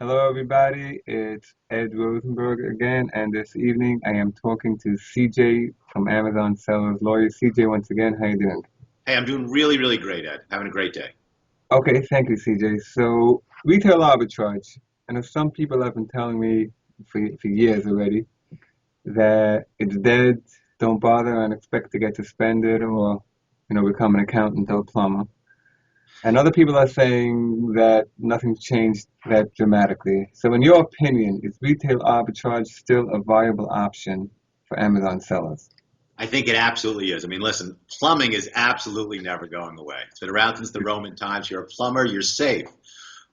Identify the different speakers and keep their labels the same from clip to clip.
Speaker 1: Hello, everybody. It's Ed Rosenberg again, and this evening I am talking to CJ from Amazon Sellers Lawyers. CJ, once again, how you doing?
Speaker 2: Hey, I'm doing really, really great, Ed. Having a great day.
Speaker 1: Okay, thank you, CJ. So, retail arbitrage. I know some people have been telling me for years already that it's dead, don't bother, and expect to get suspended or, become an accountant or plumber. And other people are saying that nothing's changed that dramatically. So, in your opinion, is retail arbitrage still a viable option for Amazon sellers?
Speaker 2: I think it absolutely is. I mean, listen, plumbing is absolutely never going away. It's been around since the Roman times. You're a plumber, you're safe.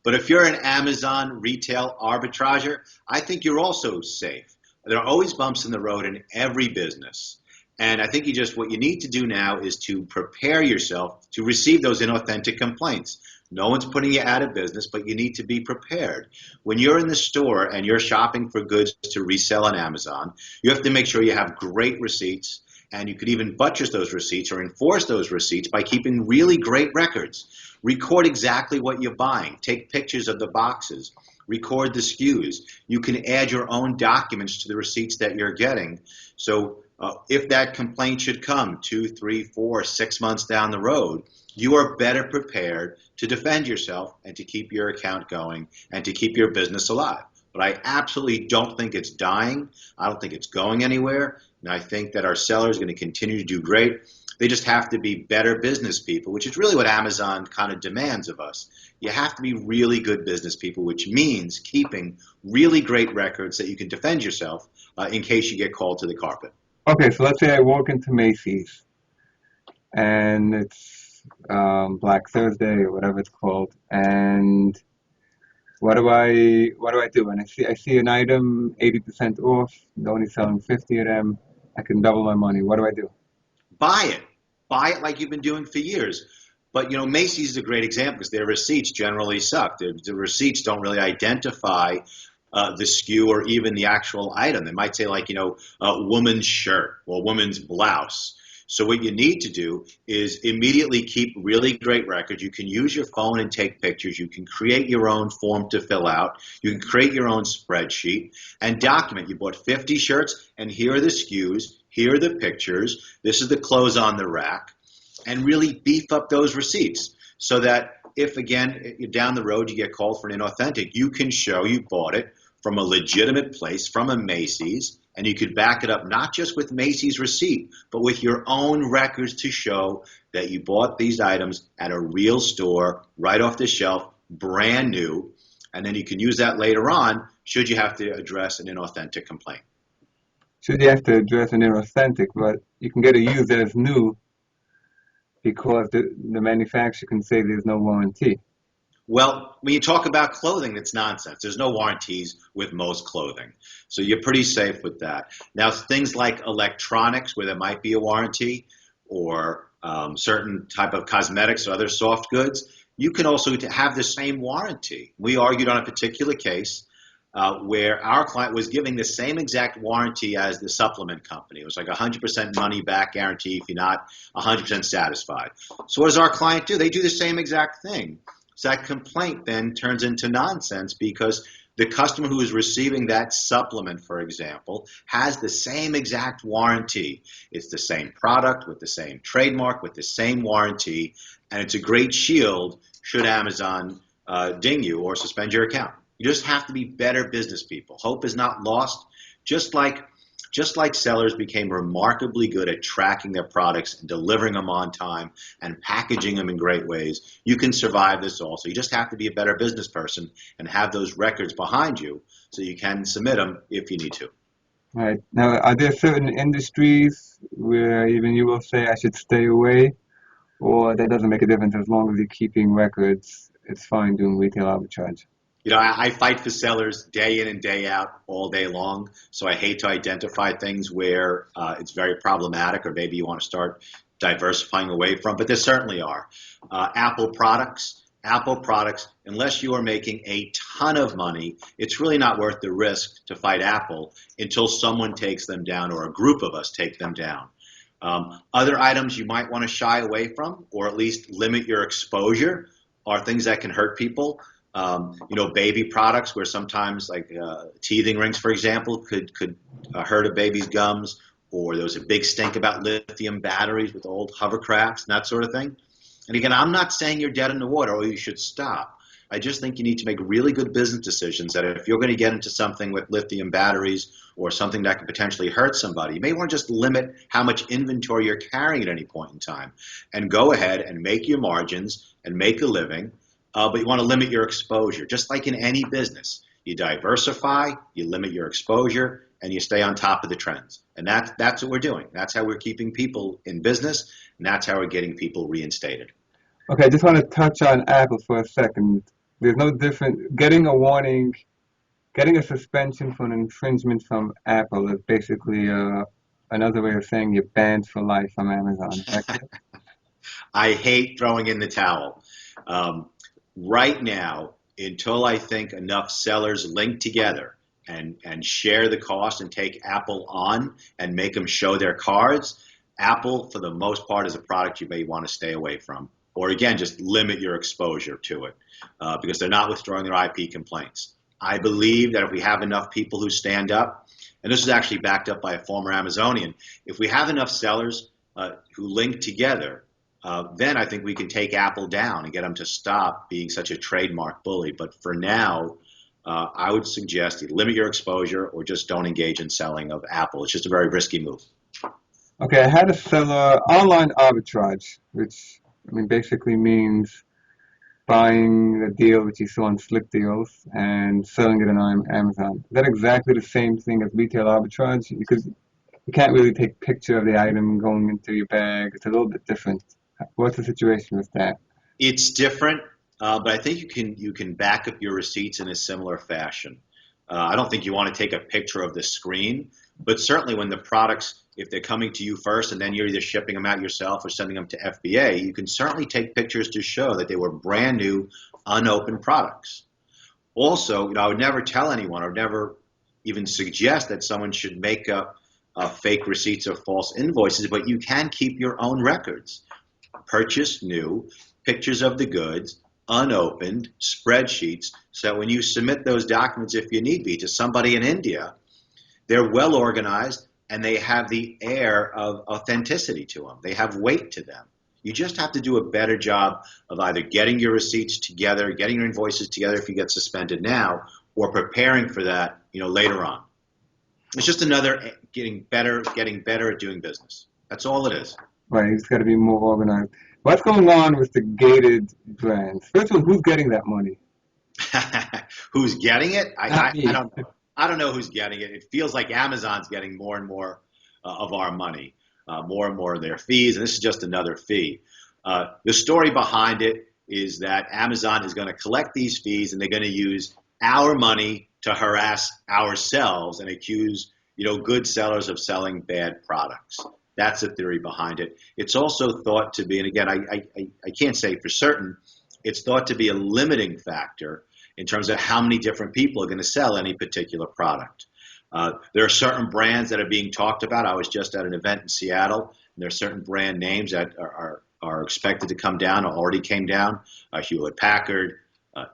Speaker 2: But if you're an Amazon retail arbitrager, I think you're also safe. There are always bumps in the road in every business. And I think what you need to do now is to prepare yourself to receive those inauthentic complaints. No one's putting you out of business, but you need to be prepared. When you're in the store and you're shopping for goods to resell on Amazon, you have to make sure you have great receipts, and you could even buttress those receipts or enforce those receipts by keeping really great records. Record exactly what you're buying. Take pictures of the boxes. Record the SKUs. You can add your own documents to the receipts that you're getting. So if that complaint should come 2, 3, 4, 6 months down the road, you are better prepared to defend yourself and to keep your account going and to keep your business alive. But I absolutely don't think it's dying. I don't think it's going anywhere. And I think that our sellers are going to continue to do great. They just have to be better business people, which is really what Amazon kind of demands of us. You have to be really good business people, which means keeping really great records that you can defend yourself in case you get called to the carpet.
Speaker 1: Okay, so let's say I walk into Macy's and it's Black Thursday or whatever it's called, and what do I do? And I see an item 80% off, they're only selling 50 of them. I can double my money. What do I do?
Speaker 2: Buy it. Buy it like you've been doing for years. But Macy's is a great example because their receipts generally suck. The receipts don't really identify the SKU or even the actual item. They might say like, a woman's shirt or woman's blouse. So what you need to do is immediately keep really great records. You can use your phone and take pictures. You can create your own form to fill out. You can create your own spreadsheet and document. You bought 50 shirts and here are the SKUs. Here are the pictures. This is the clothes on the rack. And really beef up those receipts so that if, again, down the road you get called for an inauthentic, you can show you bought it from a legitimate place, from a Macy's, and you could back it up not just with Macy's receipt, but with your own records to show that you bought these items at a real store, right off the shelf, brand new, and then you can use that later on should you have to address an inauthentic complaint.
Speaker 1: Should you have to address an inauthentic, but you can get it used as new because the manufacturer can say there's no warranty.
Speaker 2: Well, when you talk about clothing, it's nonsense. There's no warranties with most clothing. So you're pretty safe with that. Now, things like electronics, where there might be a warranty, or certain type of cosmetics or other soft goods, you can also have the same warranty. We argued on a particular case where our client was giving the same exact warranty as the supplement company. It was like 100% money back guarantee if you're not 100% satisfied. So what does our client do? They do the same exact thing. So that complaint then turns into nonsense because the customer who is receiving that supplement, for example, has the same exact warranty. It's the same product with the same trademark, with the same warranty, and it's a great shield should Amazon ding you or suspend your account. You just have to be better business people. Hope is not lost. Just like sellers became remarkably good at tracking their products and delivering them on time and packaging them in great ways, you can survive this also. You just have to be a better business person and have those records behind you so you can submit them if you need to.
Speaker 1: All right. Now, are there certain industries where even you will say I should stay away, or that doesn't make a difference as long as you're keeping records, it's fine doing retail arbitrage?
Speaker 2: I fight for sellers day in and day out all day long. So I hate to identify things where it's very problematic or maybe you want to start diversifying away from, but there certainly are. Apple products, unless you are making a ton of money, it's really not worth the risk to fight Apple until someone takes them down or a group of us take them down. Other items you might want to shy away from or at least limit your exposure are things that can hurt people. Baby products where sometimes like teething rings, for example, could hurt a baby's gums, or there was a big stink about lithium batteries with old hovercrafts and that sort of thing. And again, I'm not saying you're dead in the water or you should stop. I just think you need to make really good business decisions that if you're going to get into something with lithium batteries or something that could potentially hurt somebody, you may want to just limit how much inventory you're carrying at any point in time and go ahead and make your margins and make a living. But you want to limit your exposure, just like in any business. You diversify, you limit your exposure, and you stay on top of the trends. And that's what we're doing. That's how we're keeping people in business, and that's how we're getting people reinstated.
Speaker 1: Okay, I just want to touch on Apple for a second. There's no different. Getting a warning, getting a suspension for an infringement from Apple is basically another way of saying you're banned for life from Amazon. Is that correct?
Speaker 2: I hate throwing in the towel. Right now, until I think enough sellers link together and share the cost and take Apple on and make them show their cards, Apple, for the most part, is a product you may want to stay away from. Or again, just limit your exposure to it because they're not withdrawing their IP complaints. I believe that if we have enough people who stand up, and this is actually backed up by a former Amazonian, if we have enough sellers who link together, then I think we can take Apple down and get them to stop being such a trademark bully. But for now, I would suggest you limit your exposure or just don't engage in selling of Apple. It's just a very risky move.
Speaker 1: Okay, I had a seller online arbitrage, which basically means buying a deal which you saw on Slick Deals and selling it on Amazon. Is that exactly the same thing as retail arbitrage? Because you can't really take a picture of the item going into your bag. It's a little bit different. What's the situation with that?
Speaker 2: It's different, but I think you can back up your receipts in a similar fashion. I don't think you want to take a picture of the screen, but certainly when the products, if they're coming to you first and then you're either shipping them out yourself or sending them to FBA, you can certainly take pictures to show that they were brand new, unopened products. Also, I would never tell anyone or never even suggest that someone should make up fake receipts or false invoices, but you can keep your own records. Purchase new, pictures of the goods, unopened, spreadsheets, so that when you submit those documents, if you need be, to somebody in India, they're well organized and they have the air of authenticity to them. They have weight to them. You just have to do a better job of either getting your receipts together, getting your invoices together if you get suspended now, or preparing for that, later on. It's just another getting better at doing business. That's all it is.
Speaker 1: Right, you just got to be more organized. What's going on with the gated brands? First of all, who's getting that money?
Speaker 2: Who's getting it?
Speaker 1: Not me.
Speaker 2: I don't know. I don't know who's getting it. It feels like Amazon's getting more and more of our money, more and more of their fees, and this is just another fee. The story behind it is that Amazon is going to collect these fees, and they're going to use our money to harass ourselves and accuse, good sellers of selling bad products. That's the theory behind it. It's also thought to be, and again, I can't say for certain, it's thought to be a limiting factor in terms of how many different people are going to sell any particular product. There are certain brands that are being talked about. I was just at an event in Seattle, and there are certain brand names that are expected to come down or already came down. Hewlett-Packard,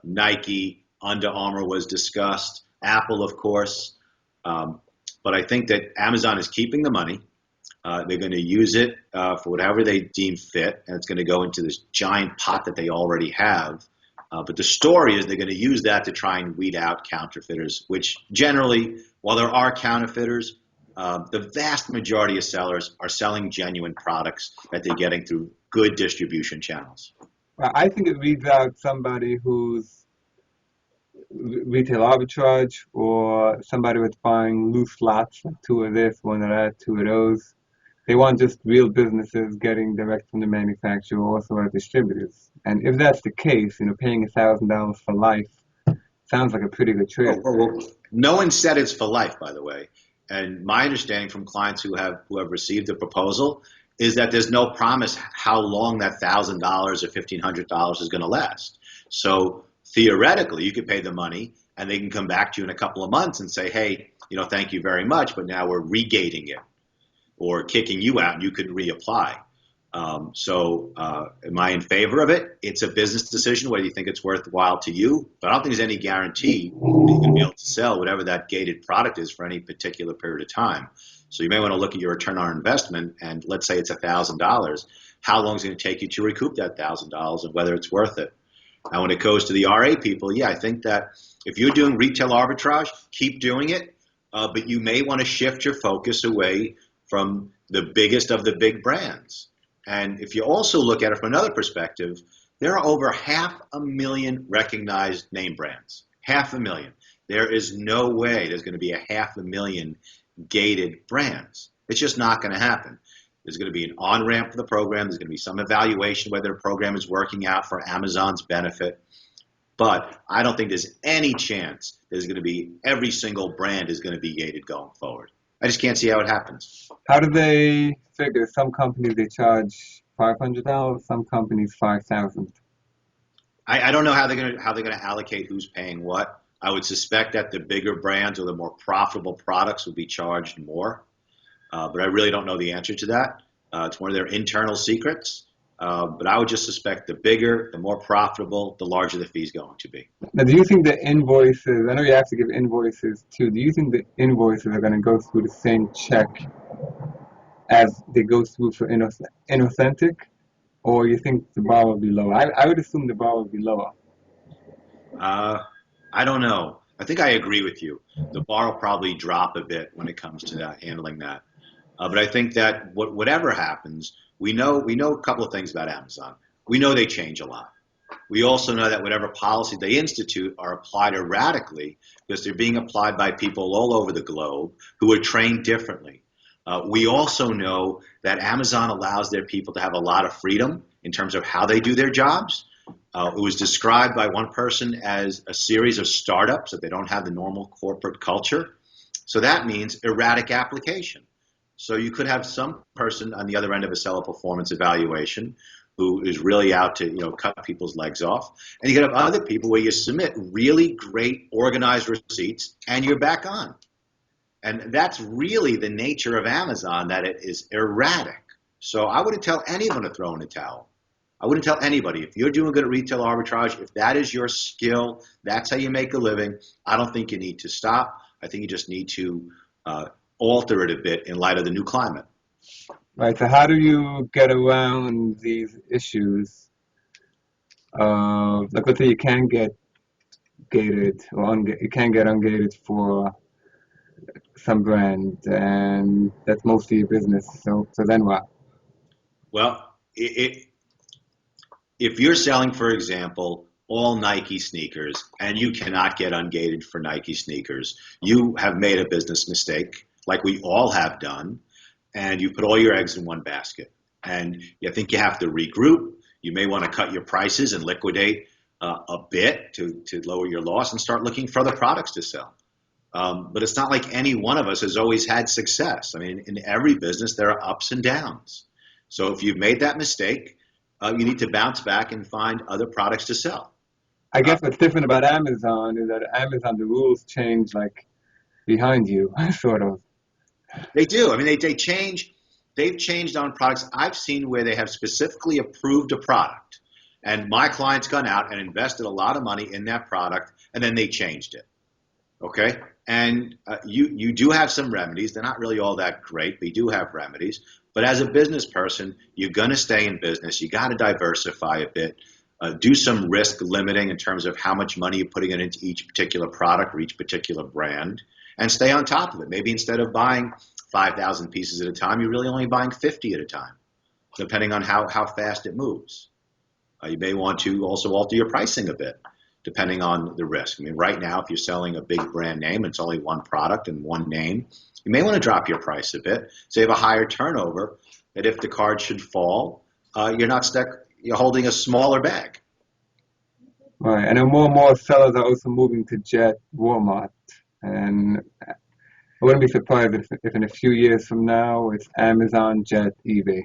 Speaker 2: Nike, Under Armour was discussed, Apple, of course. But I think that Amazon is keeping the money. They're going to use it for whatever they deem fit, and it's going to go into this giant pot that they already have. But the story is they're going to use that to try and weed out counterfeiters, which generally, while there are counterfeiters, the vast majority of sellers are selling genuine products that they're getting through good distribution channels.
Speaker 1: I think it weeds out somebody who's retail arbitrage or somebody that's buying loose lots, like two of this, one of that, two of those. They want just real businesses getting direct from the manufacturer, also as distributors. And if that's the case, paying $1,000 for life sounds like a pretty good trade.
Speaker 2: No one said it's for life, by the way. And my understanding from clients who have received the proposal is that there's no promise how long that $1,000 or $1,500 is going to last. So theoretically, you could pay the money, and they can come back to you in a couple of months and say, hey, thank you very much, but now we're regating it, or kicking you out and you could reapply. Am I in favor of it? It's a business decision whether you think it's worthwhile to you, but I don't think there's any guarantee that you're going to be able to sell whatever that gated product is for any particular period of time. So you may want to look at your return on investment, and let's say it's $1,000. How long is it going to take you to recoup that $1,000 and whether it's worth it? Now, when it goes to the RA people, yeah, I think that if you're doing retail arbitrage, keep doing it, but you may want to shift your focus away from the biggest of the big brands. And if you also look at it from another perspective, there are over 500,000 recognized name brands. 500,000. There is no way there's going to be 500,000 gated brands. It's just not going to happen. There's going to be an on-ramp for the program. There's going to be some evaluation whether the program is working out for Amazon's benefit. But I don't think there's any chance there's going to be every single brand is going to be gated going forward. I just can't see how it happens.
Speaker 1: How do they figure? Some companies they charge $500, some companies $5,000.
Speaker 2: I don't know how they're going to allocate who's paying what. I would suspect that the bigger brands or the more profitable products will be charged more, but I really don't know the answer to that. It's one of their internal secrets. But I would just suspect the bigger, the more profitable, the larger the fee is going to be.
Speaker 1: Now, do you think the invoices, I know you have to give invoices too, do you think the invoices are going to go through the same check as they go through for inauthentic, or you think the bar will be lower? I would assume the bar will be lower.
Speaker 2: I don't know. I think I agree with you. The bar will probably drop a bit when it comes to that, handling that. But I think that whatever happens, we know a couple of things about Amazon. We know they change a lot. We also know that whatever policies they institute are applied erratically because they're being applied by people all over the globe who are trained differently. We also know that Amazon allows their people to have a lot of freedom in terms of how they do their jobs. It was described by one person as a series of startups, that they don't have the normal corporate culture. So that means erratic application. So you could have some person on the other end of a seller performance evaluation who is really out to cut people's legs off. And you could have other people where you submit really great organized receipts and you're back on. And that's really the nature of Amazon, that it is erratic. So I wouldn't tell anyone to throw in the towel. I wouldn't tell anybody. If you're doing good at retail arbitrage, if that is your skill, that's how you make a living, I don't think you need to stop. I think you just need to alter it a bit in light of the new climate.
Speaker 1: Right, so how do you get around these issues of, like, let's say you can get gated or you can get ungated for some brand, and that's mostly your business, so then what?
Speaker 2: Well, if you're selling, for example, all Nike sneakers and you cannot get ungated for Nike sneakers, you have made a business mistake, like we all have done, and you put all your eggs in one basket. And I think you have to regroup. You may want to cut your prices and liquidate a bit to lower your loss and start looking for other products to sell. But it's not like any one of us has always had success. I mean, in every business, there are ups and downs. So if you've made that mistake, you need to bounce back and find other products to sell.
Speaker 1: I guess what's different about Amazon is that Amazon, the rules change like behind you, sort of.
Speaker 2: They do. I mean, they change. They've changed on products. I've seen where they have specifically approved a product, and my client's gone out and invested a lot of money in that product, and then they changed it. Okay? And you do have some remedies. They're not really all that great, but you do have remedies. But as a business person, you're going to stay in business. You got to diversify a bit. Do some risk limiting in terms of how much money you're putting into each particular product or each particular brand, and stay on top of it. Maybe instead of buying 5,000 pieces at a time, you're really only buying 50 at a time, depending on how fast it moves. You may want to also alter your pricing a bit, depending on the risk. I mean, right now, if you're selling a big brand name, it's only one product and one name, you may want to drop your price a bit, so you have a higher turnover, that if the card should fall, you're not stuck, you're holding a smaller bag.
Speaker 1: Right, and then more and more sellers are also moving to Jet, Walmart, and I wouldn't be surprised if in a few years from now it's Amazon, Jet, eBay.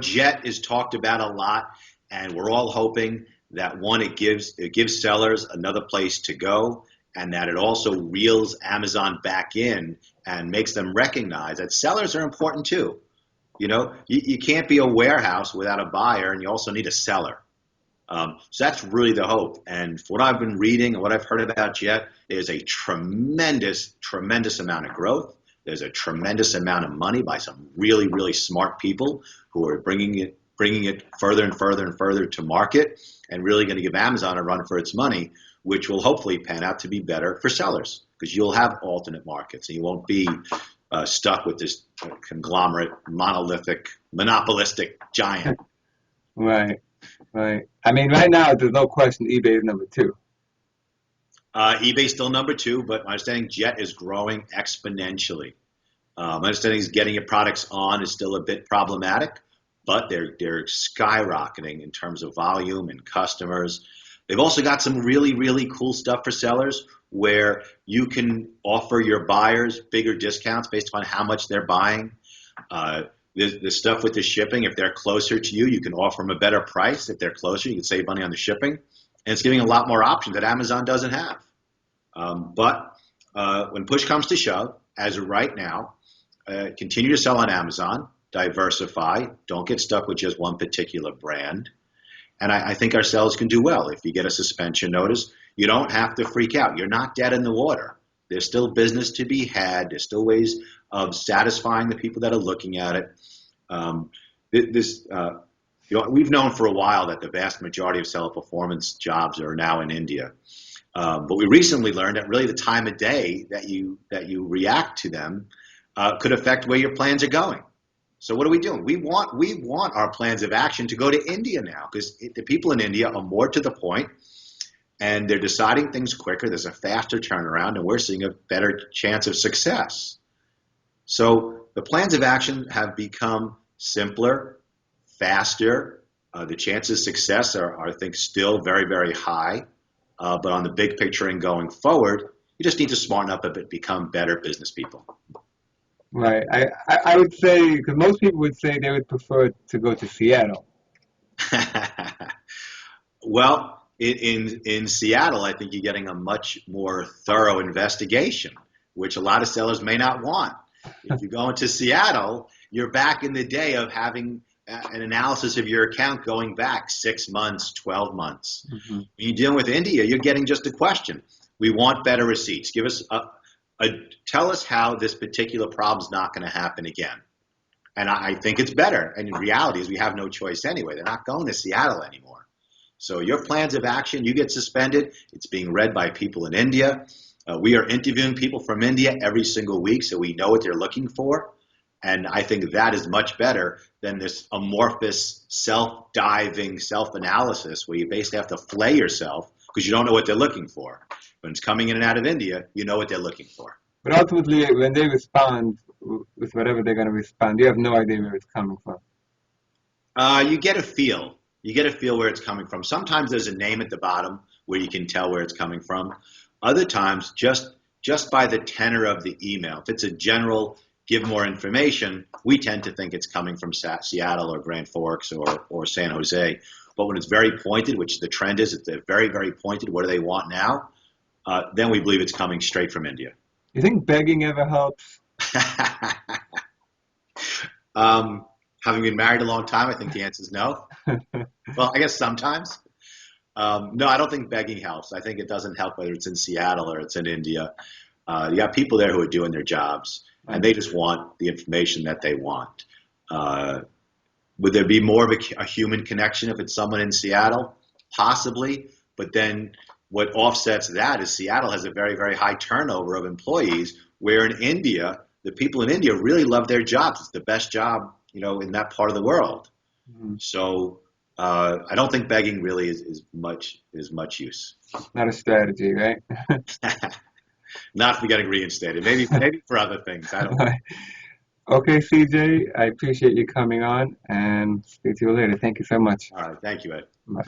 Speaker 2: Jet is talked about a lot, and we're all hoping that, one, it gives sellers another place to go, and that it also reels Amazon back in and makes them recognize that sellers are important too. You can't be a warehouse without a buyer, and you also need a seller. So that's really the hope. And what I've been reading and what I've heard about Jet, there's a tremendous, tremendous amount of growth. There's a tremendous amount of money by some really, really smart people who are bringing it further and further and further to market, and really going to give Amazon a run for its money, which will hopefully pan out to be better for sellers, because you'll have alternate markets and you won't be stuck with this conglomerate, monolithic, monopolistic giant.
Speaker 1: Right, right. I mean, right now, there's no question eBay is number two.
Speaker 2: eBay's still number two, but my understanding Jet is growing exponentially. My understanding is getting your products on is still a bit problematic, but they're skyrocketing in terms of volume and customers. They've also got some really, really cool stuff for sellers where you can offer your buyers bigger discounts based upon how much they're buying. The stuff with the shipping, if they're closer to you, you can offer them a better price. If they're closer, you can save money on the shipping. And it's giving a lot more options that Amazon doesn't have. But when push comes to shove, as of right now, continue to sell on Amazon, diversify, don't get stuck with just one particular brand. And I think our sellers can do well. If you get a suspension notice, you don't have to freak out. You're not dead in the water. There's still business to be had. There's still ways of satisfying the people that are looking at it. We've known for a while that the vast majority of seller performance jobs are now in India. But we recently learned that really the time of day that you react to them could affect where your plans are going. So what are we doing? We want our plans of action to go to India now, because the people in India are more to the point, and they're deciding things quicker. There's a faster turnaround, and we're seeing a better chance of success. So the plans of action have become simpler, faster. The chances of success are, I think, still very, very high. But on the big picture and going forward, you just need to smarten up a bit, become better business people.
Speaker 1: Right. I would say, because most people would say they would prefer to go to Seattle.
Speaker 2: Well, in Seattle, I think you're getting a much more thorough investigation, which a lot of sellers may not want. If you go into Seattle, you're back in the day of having an analysis of your account going back 6 months, 12 months. Mm-hmm. When you're dealing with India, you're getting just a question. We want better receipts. Give us tell us how this particular problem is not going to happen again. And I think it's better. And in reality is we have no choice anyway. They're not going to Seattle anymore. So your plans of action, you get suspended. It's being read by people in India. We are interviewing people from India every single week, so we know what they're looking for. And I think that is much better than this amorphous, self-diving, self-analysis where you basically have to flay yourself because you don't know what they're looking for. When it's coming in and out of India, you know what they're looking for.
Speaker 1: But ultimately, when they respond with whatever they're going to respond, you have no idea where it's coming from.
Speaker 2: You get a feel. You get a feel where it's coming from. Sometimes there's a name at the bottom where you can tell where it's coming from. Other times, just by the tenor of the email. If it's a general give more information, we tend to think it's coming from Seattle or Grand Forks or San Jose. But when it's very pointed, which the trend is, it's very, very pointed, what do they want now? Then we believe it's coming straight from India.
Speaker 1: You think begging ever helps?
Speaker 2: Having been married a long time, I think the answer is no. Well, I guess sometimes. No, I don't think begging helps. I think it doesn't help whether it's in Seattle or it's in India. You got people there who are doing their jobs, and they just want the information that they want. Would there be more of a human connection if it's someone in Seattle? Possibly, but then what offsets that is Seattle has a very, very high turnover of employees, where in India, the people in India really love their jobs. It's the best job, in that part of the world. Mm-hmm. So I don't think begging really is much use.
Speaker 1: Not a strategy, right?
Speaker 2: Not for getting reinstated. Maybe for other things. I don't know.
Speaker 1: Okay, CJ, I appreciate you coming on, and speak to you later. Thank you so much.
Speaker 2: All right. Thank you, Ed.
Speaker 1: Bye.